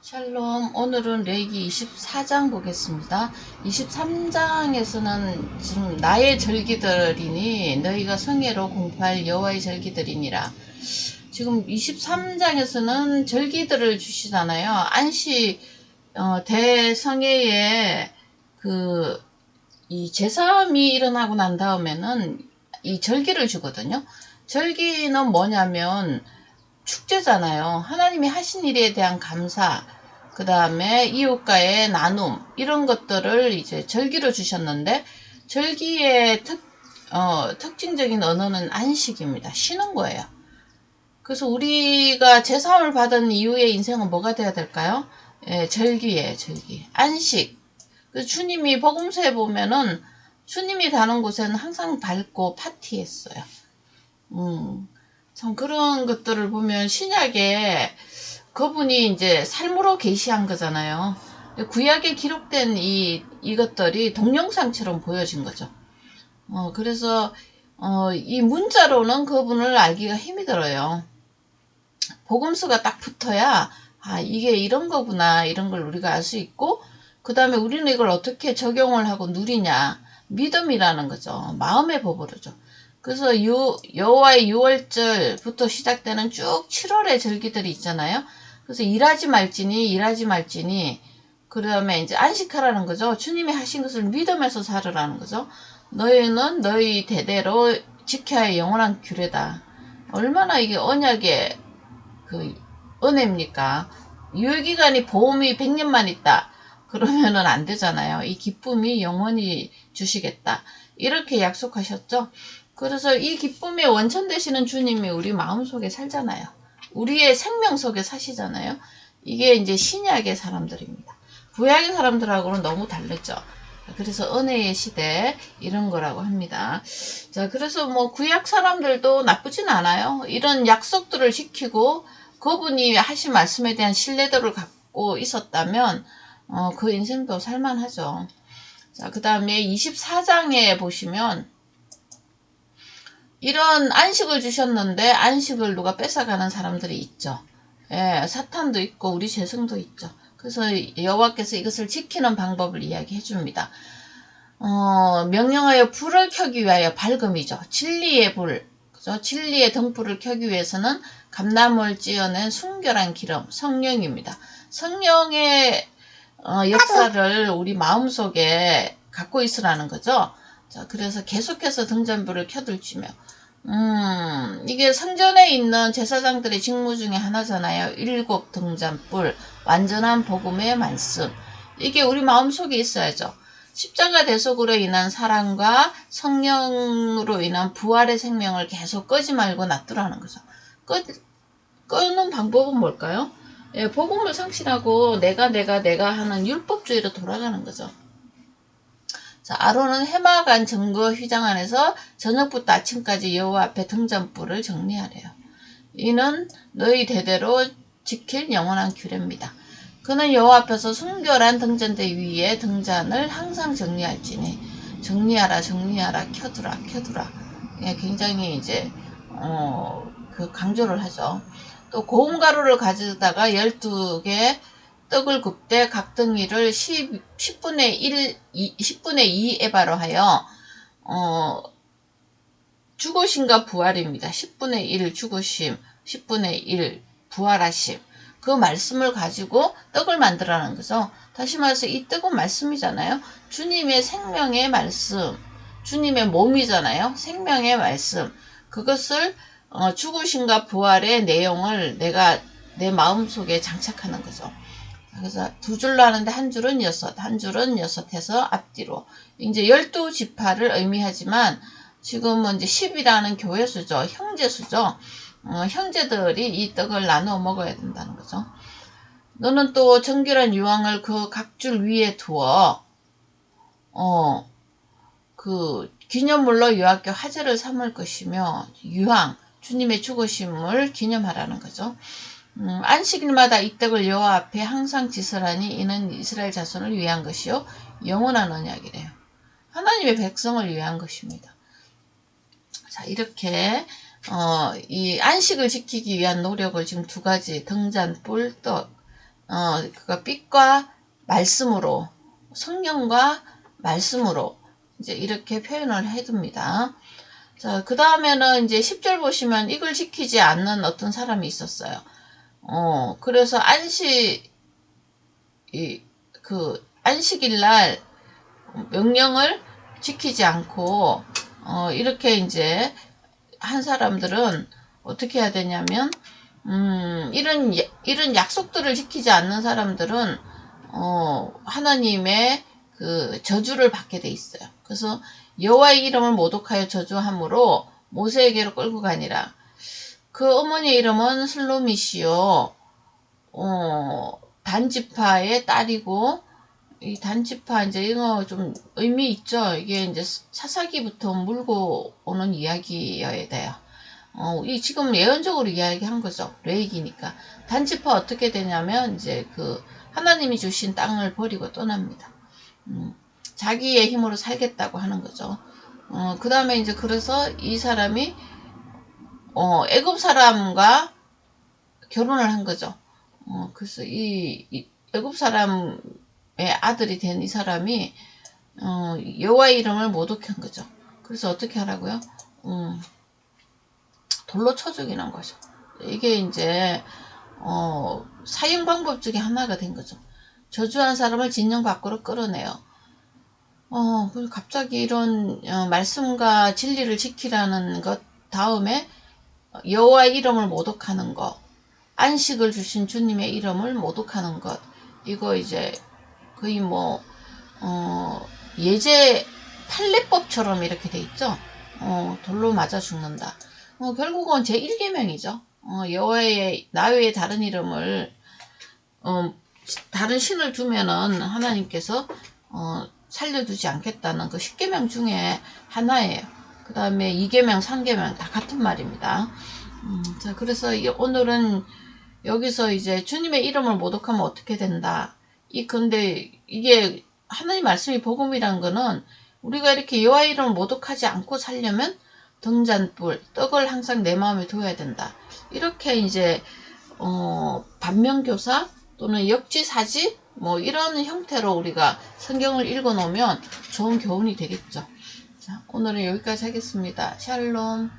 샬롬, 오늘은 레위기 24장 보겠습니다. 23장에서는 지금 나의 절기들이니 너희가 성회로 공포할 여호와의 절기들이니라. 지금 23장에서는 절기들을 주시잖아요. 안식 대성회에 이 제사함이 일어나고 난 다음에는 이 절기를 주거든요. 절기는 뭐냐면 축제잖아요. 하나님이 하신 일에 대한 감사, 그 다음에 이웃과의 나눔, 이런 것들을 이제 절기로 주셨는데, 절기의 특징적인 언어는 안식입니다. 쉬는 거예요. 그래서 우리가 제사함을 받은 이후의 인생은 뭐가 돼야 될까요? 예, 절기예요, 절기. 안식. 그래서 주님이 복음서에 보면은 주님이 가는 곳에는 항상 밝고 파티했어요. 참 그런 것들을 보면 신약에 그분이 이제 삶으로 계시한 거잖아요. 구약에 기록된 이것들이 동영상처럼 보여진 거죠. 그래서 이 문자로는 그분을 알기가 힘이 들어요. 복음서가 딱 붙어야 이게 이런 거구나, 이런 걸 우리가 알 수 있고, 그 다음에 우리는 이걸 어떻게 적용을 하고 누리냐, 믿음이라는 거죠. 마음의 법으로죠. 그래서 여호와의 유월절부터 시작되는 쭉 7월의 절기들이 있잖아요. 그래서 일하지 말지니 그 다음에 이제 안식하라는 거죠. 주님이 하신 것을 믿으면서 살으라는 거죠. 너희는 너희 대대로 지켜야 할 영원한 규례다. 얼마나 이게 언약의 은혜입니까? 유효기간이 보험이 100년만 있다. 그러면은 안 되잖아요. 이 기쁨이 영원히 주시겠다. 이렇게 약속하셨죠. 그래서 이 기쁨의 원천 되시는 주님이 우리 마음속에 살잖아요. 우리의 생명 속에 사시잖아요. 이게 이제 신약의 사람들입니다. 구약의 사람들하고는 너무 다르죠. 그래서 은혜의 시대 이런 거라고 합니다. 자, 그래서 뭐 구약 사람들도 나쁘진 않아요. 이런 약속들을 지키고 그분이 하신 말씀에 대한 신뢰도를 갖고 있었다면 그 인생도 살만하죠. 자, 그 다음에 24장에 보시면 이런 안식을 주셨는데 안식을 누가 뺏어가는 사람들이 있죠. 예, 사탄도 있고 우리 죄성도 있죠. 그래서 여호와께서 이것을 지키는 방법을 이야기해 줍니다. 명령하여 불을 켜기 위하여 밝음이죠. 진리의 불, 그죠? 진리의 등불을 켜기 위해서는 감나무를 찧어낸 순결한 기름, 성령입니다. 성령의 역사를 우리 마음속에 갖고 있으라는 거죠. 자, 그래서 계속해서 등잔불을 켜들지며 이게 성전에 있는 제사장들의 직무 중에 하나잖아요. 7 등잔불, 완전한 복음의 말씀. 이게 우리 마음속에 있어야죠. 십자가 대속으로 인한 사랑과 성령으로 인한 부활의 생명을 계속 끄지 말고 놔두라는 거죠. 끄는 방법은 뭘까요? 예, 복음을 상실하고 내가 하는 율법주의로 돌아가는 거죠. 자, 아론은 해마간 증거 휘장 안에서 저녁부터 아침까지 여호와 앞에 등잔불을 정리하래요. 이는 너희 대대로 지킬 영원한 규례입니다. 그는 여호와 앞에서 순결한 등잔대 위에 등잔을 항상 정리할지니 정리하라 켜두라. 예, 굉장히 이제 강조를 하죠. 또 고운 가루를 가져다가 12개 떡을 굽되 각 등위를 10분의 2 에바로 하여 죽으심과 부활입니다. 10분의 1 죽으심, 10분의 1 부활하심. 그 말씀을 가지고 떡을 만들라는 거죠. 다시 말해서 이 떡은 말씀이잖아요. 주님의 생명의 말씀, 주님의 몸이잖아요. 생명의 말씀. 그것을 죽으심과 부활의 내용을 내가 내 마음속에 장착하는 거죠. 그래서 2줄로 하는데 한 줄은 6, 한 줄은 6 해서 앞뒤로. 이제 12지파를 의미하지만 지금은 이제 10이라는 교회수죠. 형제수죠. 형제들이 이 떡을 나누어 먹어야 된다는 거죠. 너는 또 정결한 유황을 그 각 줄 위에 두어 기념물로 여호와께 화제를 삼을 것이며 유황, 주님의 죽으심을 기념하라는 거죠. 안식일마다 이 떡을 여호와 앞에 항상 지설하니 이는 이스라엘 자손을 위한 것이요 영원한 언약이래요. 하나님의 백성을 위한 것입니다. 자, 이렇게 이 안식을 지키기 위한 노력을 지금 2가지 등잔불 떡 그가 빛과 말씀으로, 성령과 말씀으로 이제 이렇게 표현을 해둡니다. 자, 그 다음에는 이제 10절 보시면 이걸 지키지 않는 어떤 사람이 있었어요. 그래서 안식일 날 명령을 지키지 않고, 이렇게 이제 한 사람들은 어떻게 해야 되냐면, 이런 약속들을 지키지 않는 사람들은, 하나님의 그 저주를 받게 돼 있어요. 그래서 여호와의 이름을 모독하여 저주함으로 모세에게로 끌고 가니라. 그 어머니의 이름은 슬로미시요. 단지파의 딸이고, 이 단지파 이제 이거 좀 의미 있죠. 이게 이제 사사기부터 물고 오는 이야기여야 돼요. 이 지금 예언적으로 이야기한 거죠. 레이기니까. 단지파 어떻게 되냐면 이제 그 하나님이 주신 땅을 버리고 떠납니다. 자기의 힘으로 살겠다고 하는 거죠. 그 다음에 이제 그래서 이 사람이 애굽 사람과 결혼을 한 거죠. 그래서 이 애굽 사람의 아들이 된 이 사람이 여호와의 이름을 모독한 거죠. 그래서 어떻게 하라고요? 돌로 쳐 죽이는 거죠. 이게 이제 사형 방법 중에 하나가 된 거죠. 저주한 사람을 진영 밖으로 끌어내요. 그래서 갑자기 이런 말씀과 진리를 지키라는 것 다음에 여호와의 이름을 모독하는 것, 안식을 주신 주님의 이름을 모독하는 것, 이거 이제 거의 뭐 예제 판례법처럼 이렇게 돼 있죠. 돌로 맞아 죽는다. 결국은 제1계명이죠. 여호와의 나 외에 다른 이름을 다른 신을 두면은 하나님께서 살려두지 않겠다는 그 10계명 중에 하나예요. 그 다음에 2계명, 3계명 다 같은 말입니다. 자, 그래서 오늘은 여기서 이제 주님의 이름을 모독하면 어떻게 된다. 근데 이게 하나님 말씀이 복음이란 거는 우리가 이렇게 여호와의 이름을 모독하지 않고 살려면 등잔불, 떡을 항상 내 마음에 둬야 된다. 이렇게 이제 반면교사 또는 역지사지 뭐 이런 형태로 우리가 성경을 읽어 놓으면 좋은 교훈이 되겠죠. 자, 오늘은 여기까지 하겠습니다. 샬롬.